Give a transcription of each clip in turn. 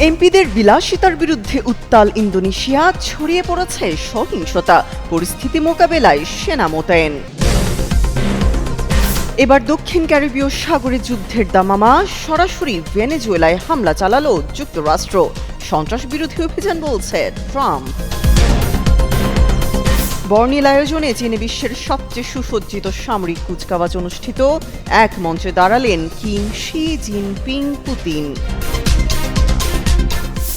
এমপিদের বিলাসিতার বিরুদ্ধে উত্তাল ইন্দোনেশিয়া, ছড়িয়ে পড়েছে সহিংসতা, পরিস্থিতি মোকাবেলায় সেনা মোতায়েন। এবার দক্ষিণ ক্যারিবীয় সাগরে যুদ্ধের দামামা, সরাসরি ভেনেজুয়েলায় হামলা চালালো যুক্তরাষ্ট্র, সন্ত্রাস বিরোধী অভিযান বলছে ট্রাম্প। বর্ণিল আয়োজনে চীনে বিশ্বের সবচেয়ে সুসজ্জিত সামরিক কুচকাওয়াজ অনুষ্ঠিত, এক মঞ্চে দাঁড়ালেন কিম, শি জিনপিং, পুতিন।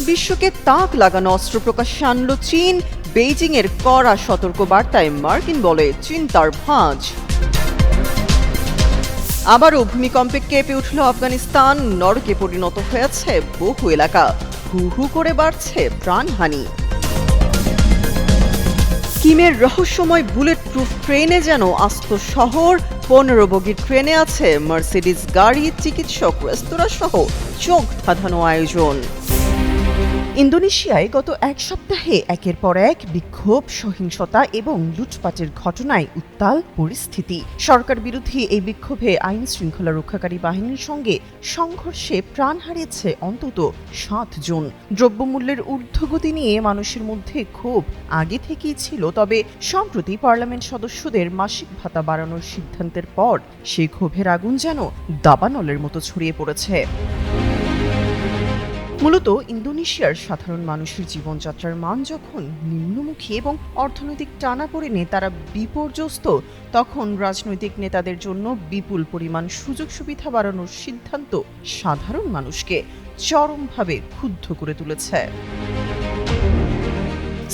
বিশ্বকে তাক লাগানো অস্ত্র প্রকাশ্যে আনল চীন, বেইজিংয়ের কড়া সতর্ক বার্তায় মার্কিন বলে চিন্তার ভাঁজ। আবারও ভূমিকম্পে কেঁপে উঠল আফগানিস্তান, নরকে পরিণত হয়েছে বহু এলাকা, হু হু করে বাড়ছে প্রাণহানি। কিমের রহস্যময় বুলেট প্রুফ ট্রেনে যেন আস্ত শহর, 15 বগির ট্রেনে আছে মার্সিডিজ গাড়ি, চিকিৎসক, রেস্তোরাঁ সহ চোখ ধাঁধানো আয়োজন। ইন্দোনেশিয়ায় গত এক সপ্তাহে একের পর এক বিক্ষোভ, সহিংসতা এবং লুটপাটের ঘটনায় উত্তাল পরিস্থিতি। সরকার বিরোধী এই বিক্ষোভে আইন শৃঙ্খলা রক্ষাকারী বাহিনীর সঙ্গে সংঘর্ষে প্রাণ হারিয়েছে অন্তত 7 জন। দ্রব্যমূল্যের ঊর্ধ্বগতি নিয়ে মানুষের মধ্যে ক্ষোভ আগে থেকেই ছিল, তবে সম্প্রতি পার্লামেন্ট সদস্যদের মাসিক ভাতা বাড়ানোর সিদ্ধান্তের পর সেই ক্ষোভের আগুন যেন দাবানলের মতো ছড়িয়ে পড়েছে। মূলত ইন্দোনেশিয়ার সাধারণ মানুষের জীবনযাত্রার মান যখন নিম্নমুখী এবং অর্থনৈতিক টানাপোড়েনে তারা বিপর্যস্ত, তখন রাজনৈতিক নেতাদের জন্য বিপুল পরিমাণ সুযোগ সুবিধা বাড়ানোর সিদ্ধান্ত সাধারণ মানুষকে চরমভাবে ক্ষুব্ধ করে তুলেছে।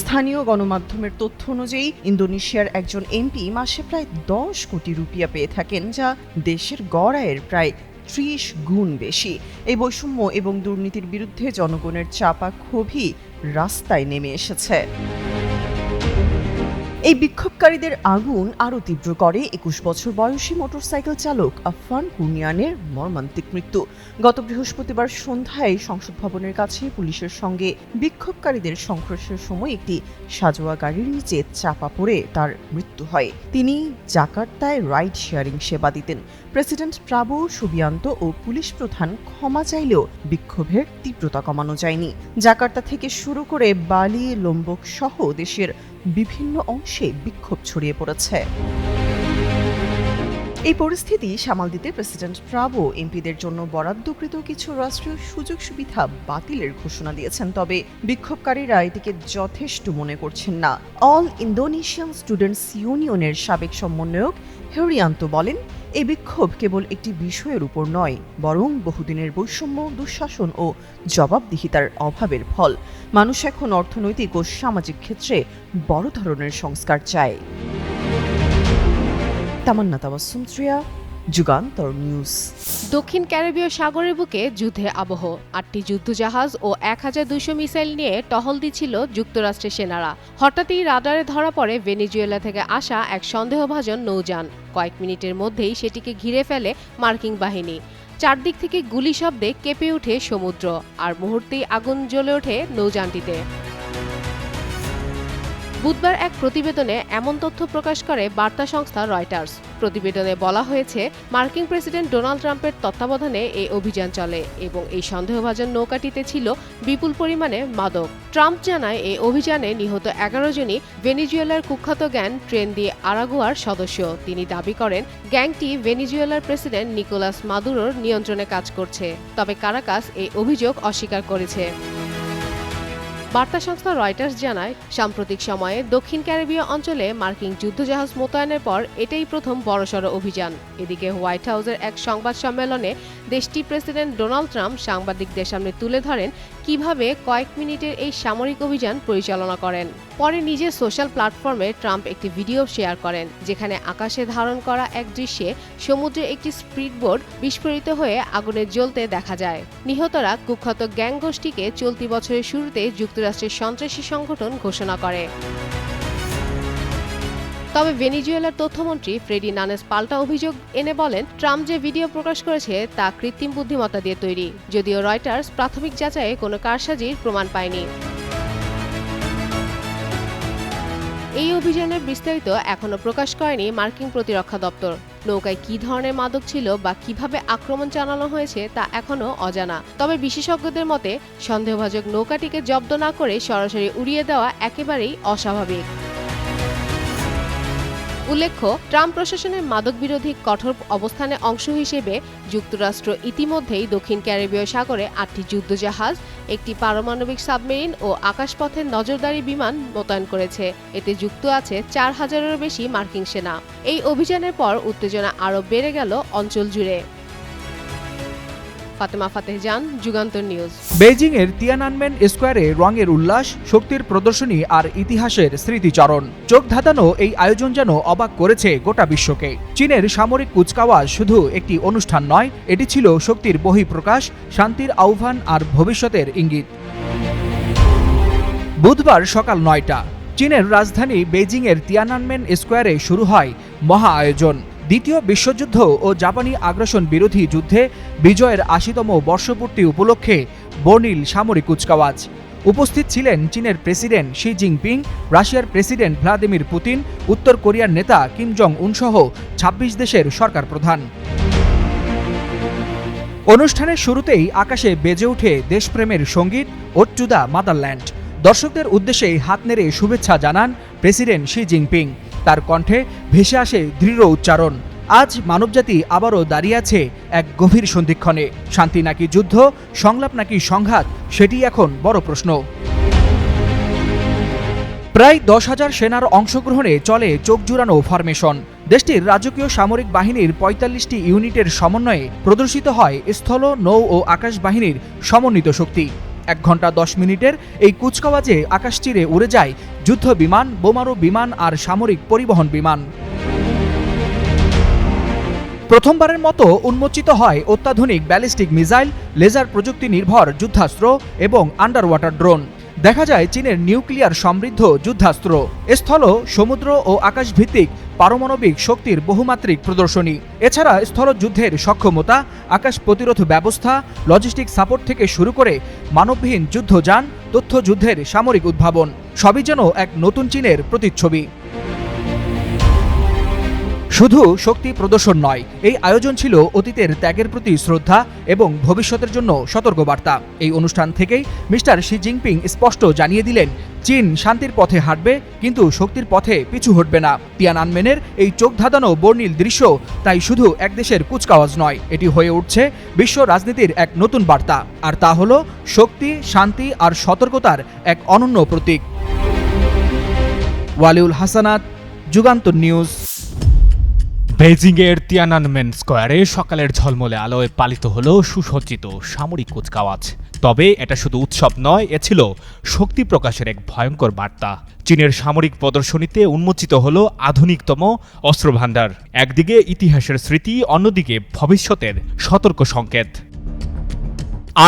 স্থানীয় গণমাধ্যমের তথ্য অনুযায়ী ইন্দোনেশিয়ার একজন এমপি মাসে প্রায় 10 কোটি রুপিয়া পেয়ে থাকেন, যা দেশের গড় আয়ের প্রায় 30 গুণ বেশি। এই বৈষম্য এবং দুর্নীতির বিরুদ্ধে জনগণের চাপা ক্ষোভই রাস্তায় নেমে এসেছে। এই বিক্ষোভকারীদের আগুন আরও তীব্র করে 21 বছর বয়সী মোটরসাইকেল চালক আফফান কুনিয়ানের মর্মান্তিক মৃত্যু। গত বৃহস্পতিবার সন্ধ্যায় সংসদ ভবনের কাছে পুলিশের সঙ্গে বিক্ষোভকারীদের সংঘর্ষের সময় একটি সাজোয়া গাড়ির নিচে চাপা পড়ে তার মৃত্যু হয়। তিনি জাকার্তায় রাইড শেয়ারিং সেবা দিতেন। প্রেসিডেন্ট প্রাবোও সুবিয়ান্তো ও পুলিশ প্রধান ক্ষমা চাইলেও বিক্ষোভের তীব্রতা কমানো যায়নি। জাকার্তা থেকে শুরু করে বালি, লোম্বক সহ দেশের বিভিন্ন অংশে বিক্ষোভ ছড়িয়ে পড়েছে। এই পরিস্থিতি সামাল দিতে প্রেসিডেন্ট প্রাবো এমপিদের জন্য বরাদ্দকৃত কিছু রাষ্ট্রীয় সুযোগ সুবিধা বাতিলের ঘোষণা দিয়েছেন, তবে বিক্ষোভকারীরা এটিকে যথেষ্ট মনে করছেন না। অল ইন্দোনেশিয়ান স্টুডেন্টস ইউনিয়নের সাবেক সমন্বয়ক হেরিয়ান্তো বলেন, এই বিক্ষোভ কেবল একটি বিষয়ের উপর নয়, বরং বহুদিনের বৈষম্য, দুঃশাসন ও জবাবদিহিতার অভাবের ফল। মানুষ এখন অর্থনৈতিক ও সামাজিক ক্ষেত্রে বড় ধরনের সংস্কার চায়। তামান্না তাবাসসুম, যুগান্তর নিউজ। দক্ষিণ ক্যারিবীয় সাগরের বুকে যুদ্ধে আবহ, 8টি যুদ্ধজাহাজ ও 1200 মিসাইল নিয়ে টহল দিচ্ছিল যুক্তরাষ্ট্রের সেনারা। হঠাৎই রাডারে ধরা পড়ে ভেনেজুয়েলা থেকে আসা এক সন্দেহভাজন নৌযান। কয়েক মিনিটের মধ্যেই সেটিকে ঘিরে ফেলে মার্কিন বাহিনী। চারদিক থেকে গুলি শব্দে কেঁপে ওঠে সমুদ্র, আর মুহূর্তেই আগুন জ্বলে ওঠে নৌযানটিতে। বুধবার এক প্রতিবেদনে এমন তথ্য প্রকাশ করে বার্তা সংস্থা রয়টার্স। প্রতিবেদনে বলা হয়েছে, মার্কিন প্রেসিডেন্ট ডোনাল্ড ট্রাম্পের তত্ত্বাবধানে এই অভিযান চলে এবং এই সন্দেহভাজন নৌকাটিতে ছিল বিপুল পরিমাণে মাদক। ট্রাম্প জানায়, এই অভিযানে নিহত 11 জনই ভেনেজুয়েলার কুখ্যাত গ্যাং ট্রেন দি আরাগুয়ার সদস্য। তিনি দাবি করেন, গ্যাংটি ভেনেজুয়েলার প্রেসিডেন্ট নিকোলাস মাদুরোর নিয়ন্ত্রণে কাজ করছে, তবে কারাকাস এই অভিযোগ অস্বীকার করেছে। বার্তা সংস্থা রয়টার্স জানায়, সাম্প্রতিক সময়ে দক্ষিণ ক্যারিবীয় অঞ্চলে মার্কিন যুদ্ধজাহাজ মোতায়েনের পর এটাই প্রথম বড়সড় অভিযান। এদিকে হোয়াইট হাউসের এক সংবাদ সম্মেলনে দেশটির প্রেসিডেন্ট ডোনাল্ড ট্রাম্প সাংবাদিকদের সামনে তুলে ধরেন কিভাবে কয়েক মিনিটের এই সামরিক অভিযান পরিচালনা করেন। পরে নিজের সোশ্যাল প্ল্যাটফর্মে ট্রাম্প একটি ভিডিও শেয়ার করেন, যেখানে আকাশে ধারণ করা এক দৃশ্যে সমুদ্রে একটি স্পিডবোট বিস্ফোরিত হয়ে আগুনে জ্বলতে দেখা যায়। নিহতরা কুখ্যাত গ্যাং গোষ্ঠীকে চলতি বছরের শুরুতে যুক্তরাষ্ট্রের সন্ত্রাসী সংগঠন ঘোষণা করে। তবে ভেনেজুয়েলার তথ্যমন্ত্রী ফ্রেডি নানেস পাল্টা অভিযোগ এনে বলেন, ট্রাম্প যে ভিডিও প্রকাশ করেছে তা কৃত্রিম বুদ্ধিমত্তা দিয়ে তৈরি, যদিও রয়টার্স প্রাথমিক যাচাইয়ে কোনো কারসাজির প্রমাণ পায়নি। এই অভিযানের বিস্তারিত এখনো প্রকাশ করেনি মার্কিন প্রতিরক্ষা দপ্তর। নৌকায় কী ধরনের মাদক ছিল বা কিভাবে আক্রমণ চালানো হয়েছে তা এখনও অজানা। তবে বিশেষজ্ঞদের মতে সন্দেহভাজন নৌকাটিকে জব্দ না করে সরাসরি উড়িয়ে দেওয়া একেবারেই অস্বাভাবিক। উল্লেখ্য, ট্রাম্প প্রশাসনের মাদক বিরোধী কঠোর অবস্থানের অংশ হিসেবে যুক্তরাষ্ট্র ইতিমধ্যেই দক্ষিণ ক্যারিবীয় সাগরে ৮টি যুদ্ধজাহাজ, একটি পারমাণবিক সাবমেরিন ও আকাশপথের নজরদারি বিমান মোতায়েন করেছে। এতে যুক্ত আছে ৪,০০০-এরও বেশি মার্কিন সেনা। এই অভিযানের পর উত্তেজনা আরও বেড়ে গেল অঞ্চল জুড়ে। ফাতেমা ফাতেহজান, যুগান্তর নিউজ। বেইজিংয়ের তিয়ানানমেন স্কোয়ারে রঙের উল্লাস, শক্তির প্রদর্শনী আর ইতিহাসের স্মৃতিচারণ। চোখ ধাঁধানো এই আয়োজন যেন অবাক করেছে গোটা বিশ্বকে। চীনের সামরিক কুচকাওয়াজ শুধু একটি অনুষ্ঠান নয়, এটি ছিল শক্তির বহিঃপ্রকাশ, শান্তির আহ্বান আর ভবিষ্যতের ইঙ্গিত। বুধবার সকাল ৯টা চীনের রাজধানী বেইজিংয়ের তিয়ানানমেন স্কোয়ারে শুরু হয় মহা আয়োজন। দ্বিতীয় বিশ্বযুদ্ধ ও জাপানি আগ্রাসন বিরোধী যুদ্ধে বিজয়ের ৮০তম বর্ষপূর্তি উপলক্ষে বর্ণিল সামরিক কুচকাওয়াজ। উপস্থিত ছিলেন চীনের প্রেসিডেন্ট শি জিনপিং, রাশিয়ার প্রেসিডেন্ট ভ্লাদিমির পুতিন, উত্তর কোরিয়ার নেতা কিম জং উন সহ ২৬ দেশের সরকার প্রধান। অনুষ্ঠানের শুরুতেই আকাশে বেজে ওঠে দেশপ্রেমের সঙ্গীত ওড টু দ্য মাদারল্যান্ড। দর্শকদের উদ্দেশ্যে হাত নেড়ে শুভেচ্ছা জানান প্রেসিডেন্ট শি জিনপিং। তার কণ্ঠে ভেসে আসে দৃঢ় উচ্চারণ। আজ মানবজাতি আবারও দাঁড়িয়ে আছে এক গভীর সন্ধিক্ষণে। শান্তি নাকি যুদ্ধ, সংলাপ নাকি সংঘাত, সেটি এখন বড় প্রশ্ন। প্রায় ১০,০০০ সেনার অংশগ্রহণে চলে চোখ জুড়ানো ফরমেশন। দেশটির রাজকীয় সামরিক বাহিনীর ৪৫টি ইউনিটের সমন্বয়ে প্রদর্শিত হয় স্থল, নৌ ও আকাশ বাহিনীর সমন্বিত শক্তি। ১ ঘন্টা ১০ মিনিটের এই কুচকাওয়াজে আকাশ চিরে উড়ে যায় যুদ্ধ বিমান, বোমারু বিমান আর সামরিক পরিবহন বিমান। প্রথমবারের মতো উন্মোচিত হয় অত্যাধুনিক ব্যালিস্টিক মিসাইল, লেজার প্রযুক্তি নির্ভর যুদ্ধাস্ত্র এবং আন্ডার ওয়াটার ড্রোন। দেখা যায় চীনের নিউক্লিয়ার সমৃদ্ধ যুদ্ধাস্ত্র, স্থল, সমুদ্র ও আকাশভিত্তিক পারমাণবিক শক্তির বহুমাত্রিক প্রদর্শনী। এছাড়া স্থলযুদ্ধের সক্ষমতা, আকাশ প্রতিরোধ ব্যবস্থা, লজিস্টিক সাপোর্ট থেকে শুরু করে মানববিহীন যুদ্ধযান, তথ্যযুদ্ধের সামরিক উদ্ভাবন, সবই যেন এক নতুন চীনের প্রতিচ্ছবি। শুধু শক্তি প্রদর্শন নয়, এই আয়োজন ছিল অতীতের ত্যাগের প্রতি শ্রদ্ধা এবং ভবিষ্যতের জন্য সতর্কবার্তা। এই অনুষ্ঠান থেকেই মিস্টার শি জিনপিং স্পষ্ট জানিয়ে দিলেন, চীন শান্তির পথে হাঁটবে, কিন্তু শক্তির পথে পিছু হটবে না। তিয়ানানমেনের এই চোখ ধাঁধানো বর্ণিল দৃশ্য তাই শুধু এক দেশের কুচকাওয়াজ নয়, এটি হয়ে উঠছে বিশ্ব রাজনীতির এক নতুন বার্তা। আর তা হলো শক্তি, শান্তি আর সতর্কতার এক অনন্য প্রতীক। ওয়ালিউল হাসানাত, যুগান্তর নিউজ। বেইজিংয়ের তিয়ানানমেন স্কোয়ারে সকালের ঝলমলে আলোয় পালিত হলো সুসজ্জিত সামরিক কুচকাওয়াজ। তবে এটা শুধু উৎসব নয়, এ ছিল শক্তি প্রকাশের এক ভয়ঙ্কর বার্তা। চীনের সামরিক প্রদর্শনীতে উন্মোচিত হলো আধুনিকতম অস্ত্রভাণ্ডার। একদিকে ইতিহাসের স্মৃতি, অন্যদিকে ভবিষ্যতের সতর্ক সংকেত।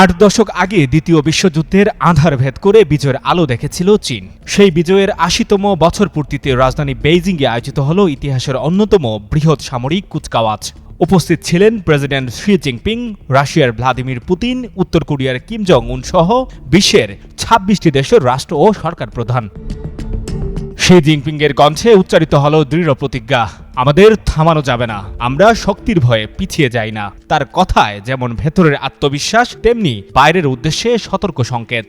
৮ দশক আগে দ্বিতীয় বিশ্বযুদ্ধের আঁধার ভেদ করে বিজয়ের আলো দেখেছিল চীন। সেই বিজয়ের ৮০তম বছর পূর্তিতে রাজধানী বেইজিংয়ে আয়োজিত হল ইতিহাসের অন্যতম বৃহৎ সামরিক কুচকাওয়াজ। উপস্থিত ছিলেন প্রেসিডেন্ট শি জিনপিং, রাশিয়ার ভ্লাদিমির পুতিন, উত্তর কোরিয়ার কিম জং উন সহ বিশ্বের ২৬টি দেশের রাষ্ট্র ও সরকার প্রধান। শি জিনপিংয়ের কণ্ঠে উচ্চারিত হল দৃঢ় প্রতিজ্ঞা, আমাদের থামানো যাবে না, আমরা শক্তির ভয়ে পিছিয়ে যাই না। তার কথায় যেমন ভেতরের আত্মবিশ্বাস, তেমনি বাইরের উদ্দেশ্যে সতর্ক সংকেত।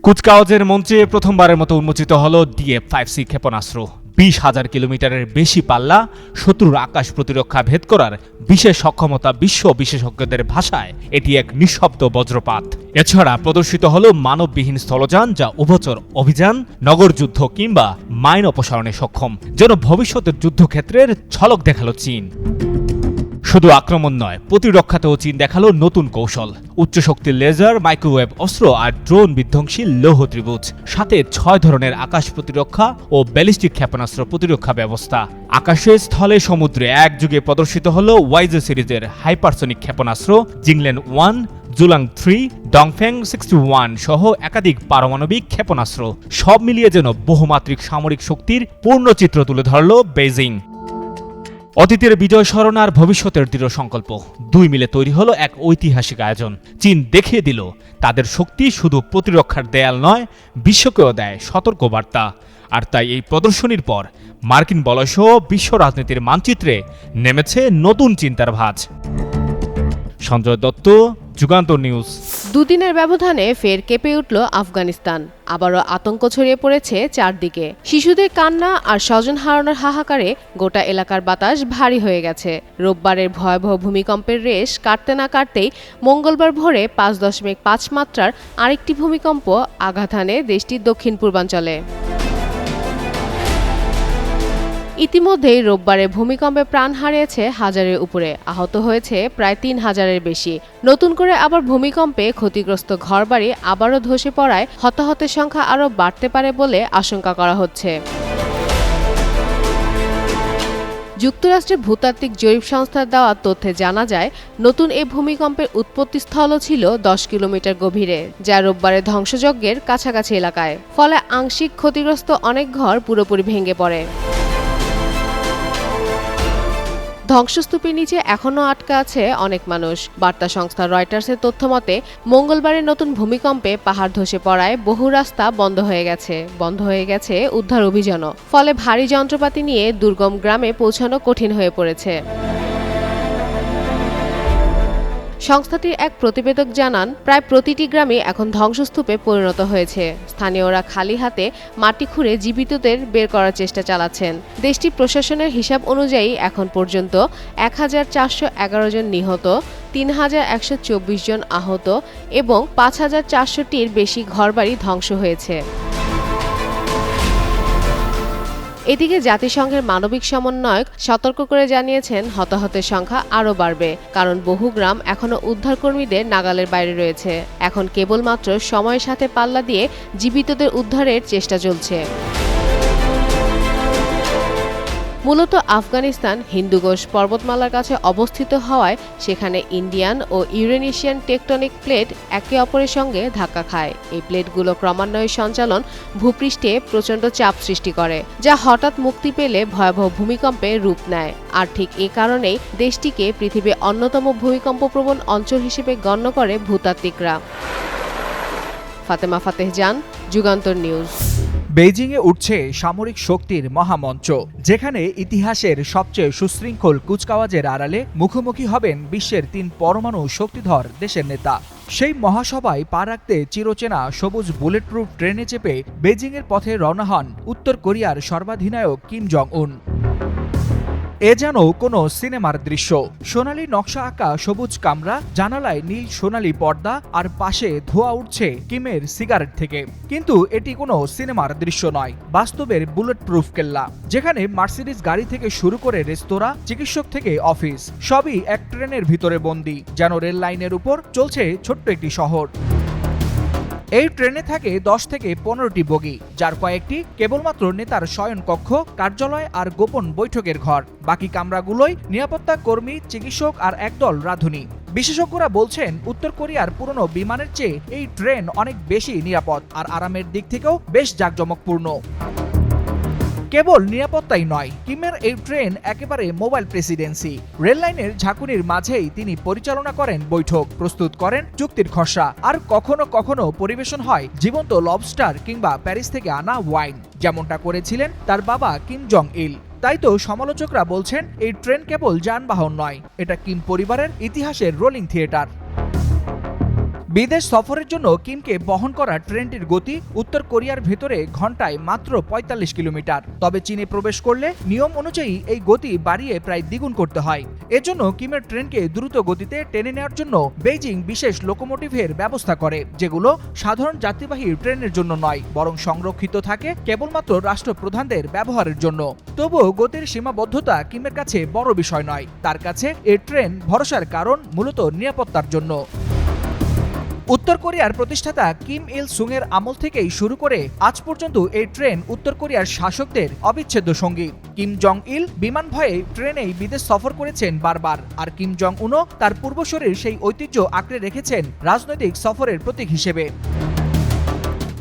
কুচকাওয়াজের মঞ্চে প্রথমবারের মতো উন্মোচিত হল DF-5C ক্ষেপণাস্ত্র। ২০,০০০ কিলোমিটারের বেশি পাল্লা, শত্রুর আকাশ প্রতিরক্ষা ভেদ করার বিশেষ সক্ষমতা। বিশ্ব বিশেষজ্ঞদের ভাষায় এটি এক নিঃশব্দ বজ্রপাত। এছাড়া প্রদর্শিত হল মানববিহীন স্থলযান, যা উভচর অভিযান, নগর যুদ্ধ কিংবা মাইন অপসারণে সক্ষম। যেন ভবিষ্যতের যুদ্ধক্ষেত্রের ঝলক দেখালো চীন। শুধু আক্রমণ নয়, প্রতিরক্ষাতেও চীন দেখালো নতুন কৌশল। উচ্চশক্তির লেজার, মাইক্রোওয়েভ অস্ত্র আর ড্রোন বিধ্বংসী লৌহ ত্রিভুজ, সাথে ৬ ধরনের আকাশ প্রতিরক্ষা ও ব্যালিস্টিক ক্ষেপণাস্ত্র প্রতিরক্ষা ব্যবস্থা। আকাশে, স্থলে, সমুদ্রে একযুগে প্রদর্শিত হল ওয়াইজে সিরিজের হাইপারসনিক ক্ষেপণাস্ত্র জিংলেন 1, জুলাং 3, ডংফেং 61 সহ একাধিক পারমাণবিক ক্ষেপণাস্ত্র। সব মিলিয়ে যেন বহুমাত্রিক সামরিক শক্তির পূর্ণ চিত্র তুলে ধরল বেইজিং। অতীতের বিজয় স্মরণ আর ভবিষ্যতের দৃঢ় সংকল্প দুই মিলে তৈরি হলো এক ঐতিহাসিক আয়োজন। চীন দেখিয়ে দিল তাদের শক্তি শুধু প্রতিরক্ষার দেয়াল নয়, বিশ্বকেও দেয় সতর্কবার্তা। আর তাই এই প্রদর্শনীর পর মার্কিন বলয়সহ বিশ্ব রাজনীতির মানচিত্রে নেমেছে নতুন চিন্তার ভাঁজ। সঞ্জয় দত্ত, যুগান্তর নিউজ। দুদিনের ব্যবধানে ফের কেঁপে উঠল আফগানিস্তান। আবারও আতঙ্ক ছড়িয়ে পড়েছে চারদিকে। শিশুদের কান্না আর স্বজন হারানোর হাহাকারে গোটা এলাকার বাতাস ভারী হয়ে গেছে। রোববারের ভয়াবহ ভূমিকম্পের রেশ কাটতে না কাটতেই মঙ্গলবার ভোরে 5.5 মাত্রার আরেকটি ভূমিকম্প আঘাত হানে দেশটির দক্ষিণ পূর্বাঞ্চলে। ইতিমধ্যেই রোববারে ভূমিকম্পে প্রাণ হারিয়েছে হাজারের উপরে, আহত হয়েছে প্রায় 3000-এর বেশি। নতুন করে আবার ভূমিকম্পে ক্ষতিগ্রস্ত ঘরবাড়ি আবারও ধসে পড়ায় হতাহতের সংখ্যা আরও বাড়তে পারে বলে আশঙ্কা করা হচ্ছে। যুক্তরাষ্ট্রের ভূতাত্ত্বিক জরিপ সংস্থার দেওয়া তথ্যে জানা যায়, নতুন এ ভূমিকম্পের উৎপত্তিস্থলও ছিল 10 কিলোমিটার গভীরে, যা রোববারের ধ্বংসযজ্ঞের কাছাকাছি এলাকায়। ফলে আংশিক ক্ষতিগ্রস্ত অনেক ঘর পুরোপুরি ভেঙে পড়ে। ধ্বংসস্তূপের নিচে এখনও আটকা আছে অনেক মানুষ। বার্তা সংস্থা রয়টার্সের তথ্য মতে, মঙ্গলবারের নতুন ভূমিকম্পে পাহাড় ধসে পড়ায় বহু রাস্তা বন্ধ হয়ে গেছে উদ্ধার অভিযানও। ফলে ভারী যন্ত্রপাতি নিয়ে দুর্গম গ্রামে পৌঁছানো কঠিন হয়ে পড়েছে। সংস্থাটির এক প্রতিবেদক জানান, প্রায় প্রতিটি গ্রামে এখন ধ্বংসস্তূপে পরিণত হয়েছে। স্থানীয়রা খালি হাতে মাটি খুঁড়ে জীবিতদের বের করার চেষ্টা চালাচ্ছেন। দেশটির প্রশাসনের হিসাব অনুযায়ী এখন পর্যন্ত 1411 জন নিহত, 3124 জন আহত এবং 5400-টির বেশি ঘরবাড়ি ধ্বংস হয়েছে। এদিকে জাতিসংঘের মানবিক সমন্বয়ক সতর্ক করে জানিয়েছেন, হতাহতের সংখ্যা আরও বাড়বে, কারণ বহু গ্রাম এখনও উদ্ধারকর্মীদের নাগালের বাইরে রয়েছে। এখন কেবলমাত্র সময়ের সাথে পাল্লা দিয়ে জীবিতদের উদ্ধারের চেষ্টা চলছে। মূলত আফগানিস্তান হিন্দুকুশ পর্বতমালার কাছে অবস্থিত হওয়ায় সেখানে ইন্ডিয়ান ও ইউরেনিশিয়ান টেকটনিক প্লেট একে অপরের সঙ্গে ধাক্কা খায়। এই প্লেটগুলো ক্রমান্বয়ে সঞ্চালন ভূপৃষ্ঠে প্রচণ্ড চাপ সৃষ্টি করে, যা হঠাৎ মুক্তি পেলে ভয়াবহ ভূমিকম্পে রূপ নেয়। আর ঠিক এ কারণেই দেশটিকে পৃথিবীর অন্যতম ভূমিকম্পপ্রবণ অঞ্চল হিসেবে গণ্য করে ভূতাত্ত্বিকরা। ফাতেমা ফাতেহ জান, যুগান্তর নিউজ। বেইজিংয়ে উঠছে সামরিক শক্তির মহামঞ্চ, যেখানে ইতিহাসের সবচেয়ে সুশৃঙ্খল কুচকাওয়াজের আড়ালে মুখোমুখি হবেন বিশ্বের 3 পরমাণু শক্তিধর দেশের নেতা। সেই মহাসভায় পা রাখতে চিরচেনা সবুজ বুলেটপ্রুফ ট্রেনে চেপে বেইজিংয়ের পথে রওনা হন উত্তর কোরিয়ার সর্বাধিনায়ক কিম জং উন। এ যেন কোনো সিনেমার দৃশ্য। সোনালী নকশা আঁকা সবুজ কামরা, জানালায় নীল সোনালী পর্দা, আর পাশে ধোঁয়া উঠছে কিমের সিগারেট থেকে। কিন্তু এটি কোনো সিনেমার দৃশ্য নয়, বাস্তবের বুলেট প্রুফ কেল্লা, যেখানে মার্সিডিজ গাড়ি থেকে শুরু করে রেস্তোরাঁ, চিকিৎসক থেকে অফিস, সবই এক ট্রেনের ভিতরে বন্দী, যেন রেল লাইনের উপর চলছে ছোট্ট একটি শহর। এই ট্রেনে থাকে 10 থেকে 15টি বগি, যার কয়েকটি কেবলমাত্র নেতার শয়নকক্ষ, কার্যালয় আর গোপন বৈঠকের ঘর। বাকি কামরাগুলোই নিরাপত্তা কর্মী, চিকিৎসক আর একদল রাঁধুনি। বিশেষজ্ঞরা বলছেন, উত্তর কোরিয়ার পুরনো বিমানের চেয়ে এই ট্রেন অনেক বেশি নিরাপদ আর আরামের দিক থেকেও বেশ জাঁকজমকপূর্ণ। কেবল নিরাপত্তাই নয়, কিমের এই ট্রেন একেবারে মোবাইল প্রেসিডেন্সি। রেল লাইনের ঝাঁকুনির মাঝেই তিনি পরিচালনা করেন বৈঠক, প্রস্তুত করেন চুক্তির খসড়া, আর কখনো কখনো পরিবেশন হয় জীবন্ত লবস্টার কিংবা প্যারিস থেকে আনা ওয়াইন, যেমনটা করেছিলেন তার বাবা কিম জং ইল। তাই তো সমালোচকরা বলছেন, এই ট্রেন কেবল যানবাহন নয়, এটা কিম পরিবারের ইতিহাসের রোলিং থিয়েটার। বিদেশ সফরের জন্য কিমকে বহন করা ট্রেনটির গতি উত্তর কোরিয়ার ভেতরে ঘন্টায় মাত্র 45 কিলোমিটার। তবে চীনে প্রবেশ করলে নিয়ম অনুযায়ী এই গতি বাড়িয়ে প্রায় দ্বিগুণ করতে হয়। এজন্য কিমের ট্রেনকে দ্রুত গতিতে টেনে নেওয়ার জন্য বেইজিং বিশেষ লোকোমোটিভের ব্যবস্থা করে, যেগুলো সাধারণ যাত্রীবাহী ট্রেনের জন্য নয়, বরং সংরক্ষিত থাকে কেবলমাত্র রাষ্ট্রপ্রধানদের ব্যবহারের জন্য। তবুও গতির সীমাবদ্ধতা কিমের কাছে বড় বিষয় নয়, তার কাছে এই ট্রেন ভরসার কারণ মূলত নিরাপত্তার জন্য। উত্তর কোরিয়ার প্রতিষ্ঠাতা কিম ইল সুংয়ের আমল থেকেই শুরু করে আজ পর্যন্ত এই ট্রেন উত্তর কোরিয়ার শাসকদের অবিচ্ছেদ্য সঙ্গী। কিম জং ইল বিমান ভয়ে ট্রেনেই বিদেশ সফর করেছেন বারবার, আর কিম জং উনও তার পূর্বসূরির সেই ঐতিহ্য আঁকড়ে রেখেছেন রাজনৈতিক সফরের প্রতীক হিসেবে।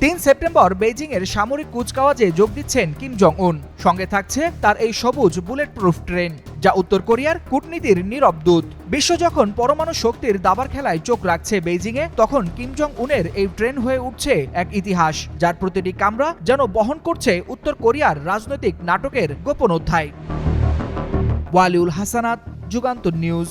3 সেপ্টেম্বর বেইজিংয়ের সামরিক কুচকাওয়াজে যোগ দিচ্ছেন কিম জং উন। সঙ্গে থাকছে তার এই সবুজ বুলেট প্রুফ ট্রেন, যা উত্তর কোরিয়ার কূটনীতির নীরব দূত। বিশ্ব যখন পরমাণু শক্তির দাবার খেলায় চোখ রাখছে বেইজিংয়ে, তখন কিম জং উনের এই ট্রেন হয়ে উঠছে এক ইতিহাস, যার প্রতিটি কামরা যেন বহন করছে উত্তর কোরিয়ার রাজনৈতিক নাটকের গোপন অধ্যায়। ওয়ালিউল হাসানাত, যুগান্তর নিউজ।